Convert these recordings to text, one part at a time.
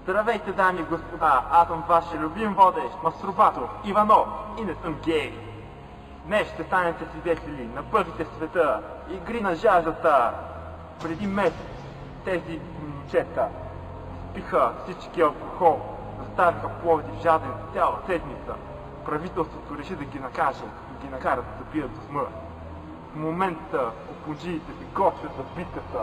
Здравейте, дами и господа, аз съм вашия любим водещ, мастурбатор Иванов и не съм гей. Днес ще станете свидетели на първите в света игри на жаждата. Преди месец тези момчета спиха всички алкохол, заставиха Пловдив жаден цяла седмица. Правителството реши да ги накаже и ги накара да се бият до смърт. В момента опонджиите се готвят за битката.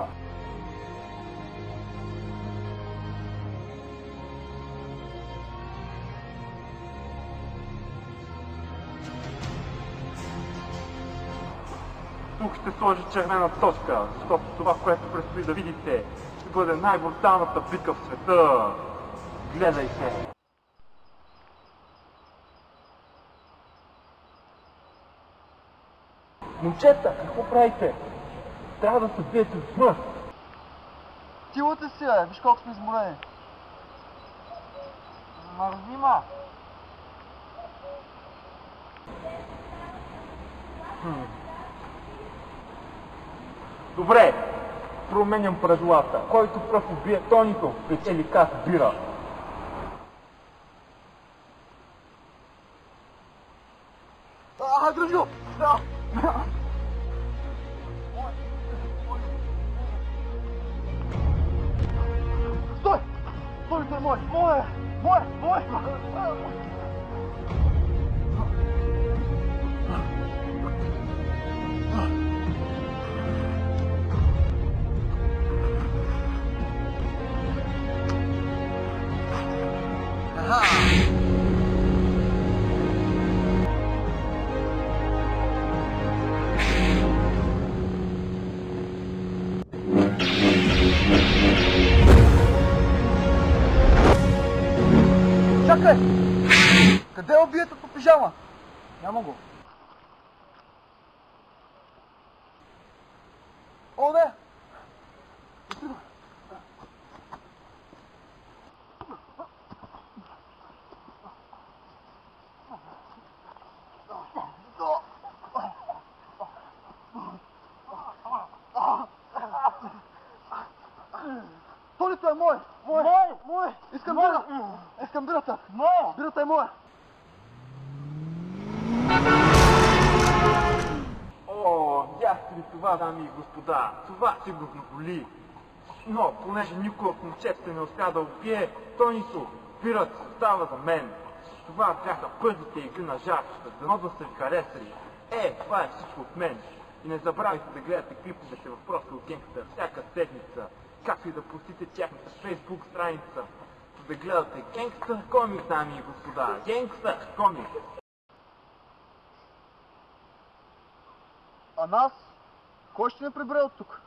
Тук ще сложи червена точка, защото това, което предстои да видите, ще бъде най-бруталната битка в света. Гледайте! Момчета, какво правите? Трябва да се биете в смърт. Тилате си, виж колко сме изморени. Мързима! Добре, променям правилата. Който пръв убие Тонито, печели каса бира. Дръжи го! Стой! Стой, той е мой! Мой! Мой! Мой! Чакай! Къде е убиетото пижама? Няма го. О, не! Толито е мой! Мой! Мой! Искам бира! Искам бирата! Моя! Бирата е моя! О, ясте ли това, дами и господа? Това сигурно боли. Но, понеже никой от момчетите не успя да убие Тонито, бирата остава за мен. Това бяха първите игри на жаждата. Дано да са ви харесали. Това е всичко от мен. И не забравяйте да гледате клиповете в Профил Генгстър всяка седмица, както и да посетите тяхната Facebook страница, за да гледате Генгстър комикс, дами и господа. Генгстър комикс. А нас? Кой ще не прибере от тук?